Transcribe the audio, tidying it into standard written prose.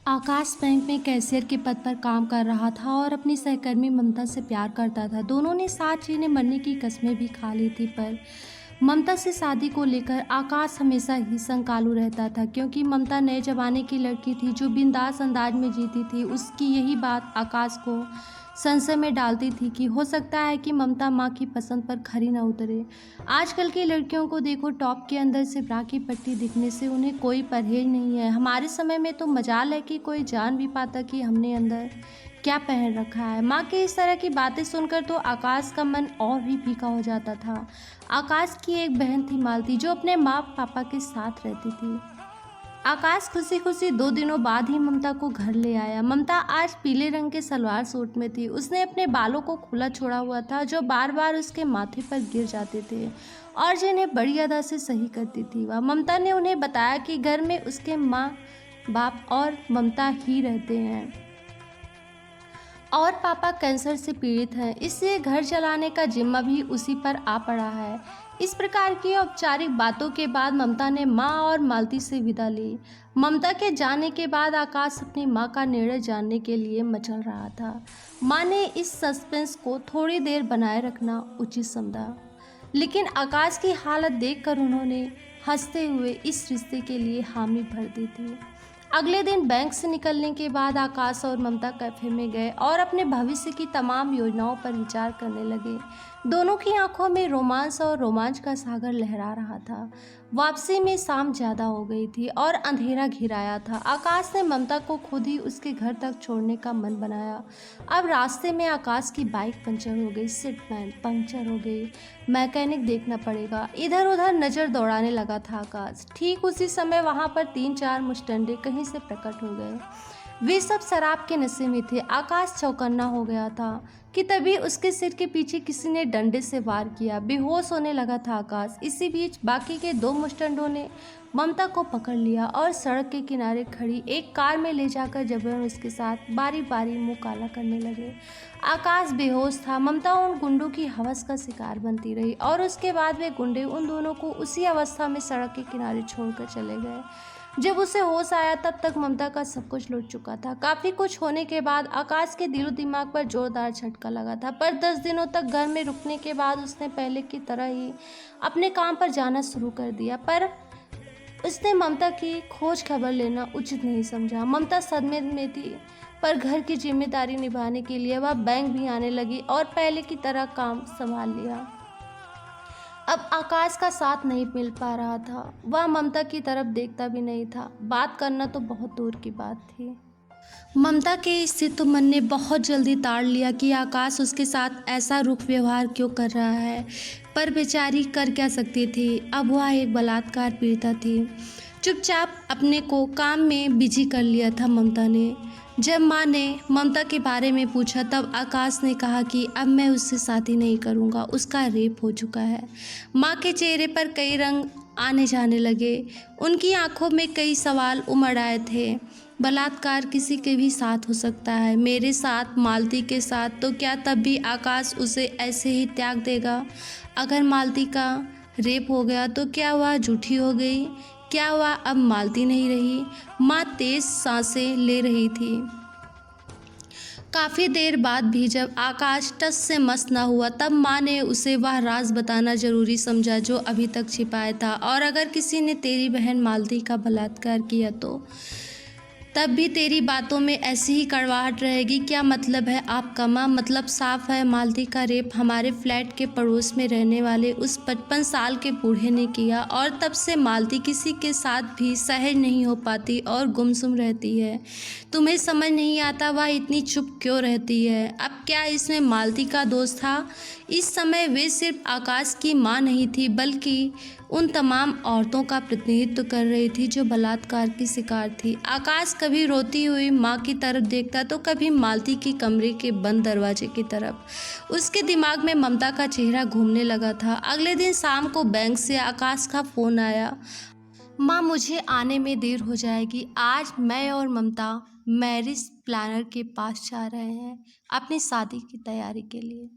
आकाश bank में cashier के पद पर काम कर रहा था और अपनी सहकर्मी ममता से प्यार करता था। दोनों ने साथ जीने मरने की कस्में भी खा ली थी, पर ममता से शादी को लेकर आकाश हमेशा ही संकालू रहता था, क्योंकि ममता नए जमाने की लड़की थी जो बिंदास अंदाज में जीती थी। उसकी यही बात आकाश को संशय में डालती थी कि हो सकता है कि ममता माँ की पसंद पर खरी न उतरे। आजकल की लड़कियों को देखो, टॉप के अंदर से ब्रा की पट्टी दिखने से उन्हें कोई परहेज नहीं है। हमारे समय में तो मजाल है कि कोई जान भी पाता कि हमने अंदर क्या पहन रखा है। माँ की इस तरह की बातें सुनकर तो आकाश का मन और भी फीका हो जाता था। आकाश की एक बहन थी मालती, जो अपने माँ पापा के साथ रहती थी। आकाश खुशी खुशी 2 दिनों बाद ही ममता को घर ले आया। ममता आज पीले रंग के सलवार सूट में थी। उसने अपने बालों को खुला छोड़ा हुआ था, जो बार बार उसके माथे पर गिर जाते थे और जिन्हें बड़ी अदा से सही करती थी वह। ममता ने उन्हें बताया कि घर में उसके माँ बाप और ममता ही रहते हैं और पापा कैंसर से पीड़ित हैं, इसलिए घर चलाने का जिम्मा भी उसी पर आ पड़ा है। इस प्रकार की औपचारिक बातों के बाद ममता ने माँ और मालती से विदा ली। ममता के जाने के बाद आकाश अपनी माँ का निर्णय जानने के लिए मचल रहा था। माँ ने इस सस्पेंस को थोड़ी देर बनाए रखना उचित समझा, लेकिन आकाश की हालत देखकर उन्होंने हंसते हुए इस रिश्ते के लिए हामी भर दी थी। अगले दिन बैंक से निकलने के बाद आकाश और ममता कैफे में गए और अपने भविष्य की तमाम योजनाओं पर विचार करने लगे। दोनों की आंखों में रोमांस और रोमांच का सागर लहरा रहा था। वापसी में शाम ज़्यादा हो गई थी और अंधेरा घिराया था। आकाश ने ममता को खुद ही उसके घर तक छोड़ने का मन बनाया। अब रास्ते में आकाश की बाइक पंचर हो गई, सीट पंचर हो गई, मैकेनिक देखना पड़ेगा। इधर उधर नज़र दौड़ाने लगा था आकाश। ठीक उसी समय वहाँ पर 3-4 मुस्टंडे कहीं से प्रकट हो गए। वे सब शराब के नशे में थे। आकाश चौकन्ना हो गया था कि तभी उसके सिर के पीछे किसी ने डंडे से वार किया। बेहोश होने लगा था आकाश। इसी बीच बाकी के 2 मुस्टंडों ने ममता को पकड़ लिया और सड़क के किनारे खड़ी एक कार में ले जाकर जबरन उसके साथ बारी बारी मुंह काला करने लगे। आकाश बेहोश था। ममता उन गुंडों की हवस का शिकार बनती रही और उसके बाद वे गुंडे उन दोनों को उसी अवस्था में सड़क के किनारे छोड़कर चले गए। जब उसे होश आया तब तक ममता का सब कुछ लुट चुका था। काफ़ी कुछ होने के बाद आकाश के दिलो दिमाग पर जोरदार झटका लगा था, पर 10 दिनों तक घर में रुकने के बाद उसने पहले की तरह ही अपने काम पर जाना शुरू कर दिया। पर उसने ममता की खोज खबर लेना उचित नहीं समझा। ममता सदमे में थी, पर घर की जिम्मेदारी निभाने के लिए वह बैंक भी आने लगी और पहले की तरह काम संभाल लिया। अब आकाश का साथ नहीं मिल पा रहा था। वह ममता की तरफ देखता भी नहीं था। बात करना तो बहुत दूर की बात थी। ममता के इससे तो मन ने बहुत जल्दी ताड़ लिया कि आकाश उसके साथ ऐसा रुख व्यवहार क्यों कर रहा है, पर बेचारी कर क्या सकती थी। अब वह एक बलात्कार पीड़िता थी। चुपचाप अपने को काम में बिजी कर लिया था ममता ने। जब माँ ने ममता के बारे में पूछा तब आकाश ने कहा कि अब मैं उससे शादी नहीं करूँगा, उसका रेप हो चुका है। माँ के चेहरे पर कई रंग आने जाने लगे। उनकी आंखों में कई सवाल उमड़ आए थे। बलात्कार किसी के भी साथ हो सकता है, मेरे साथ, मालती के साथ, तो क्या तब भी आकाश उसे ऐसे ही त्याग देगा? अगर मालती का रेप हो गया तो क्या वह झूठी हो गई? क्या वह अब मालती नहीं रही? माँ तेज सांसें ले रही थी। काफ़ी देर बाद भी जब आकाश टस से मस न हुआ तब माँ ने उसे वह राज बताना जरूरी समझा जो अभी तक छिपाया था। और अगर किसी ने तेरी बहन मालती का बलात्कार किया तो तब भी तेरी बातों में ऐसी ही कड़वाहट रहेगी। क्या मतलब है आपका माँ? मतलब साफ है, मालती का रेप हमारे फ्लैट के पड़ोस में रहने वाले उस 55 साल के बूढ़े ने किया और तब से मालती किसी के साथ भी सहज नहीं हो पाती और गुमसुम रहती है। तुम्हें समझ नहीं आता वह इतनी चुप क्यों रहती है? अब क्या इसमें मालती का दोष था? इस समय वे सिर्फ आकाश की माँ नहीं थी, बल्कि उन तमाम औरतों का प्रतिनिधित्व कर रही थी जो बलात्कार की शिकार थी। आकाश कभी रोती हुई माँ की तरफ देखता तो कभी मालती के कमरे के बंद दरवाजे की तरफ। उसके दिमाग में ममता का चेहरा घूमने लगा था। अगले दिन शाम को बैंक से आकाश का फ़ोन आया। माँ, मुझे आने में देर हो जाएगी। आज मैं और ममता मैरिज प्लानर के पास जा रहे हैं अपनी शादी की तैयारी के लिए।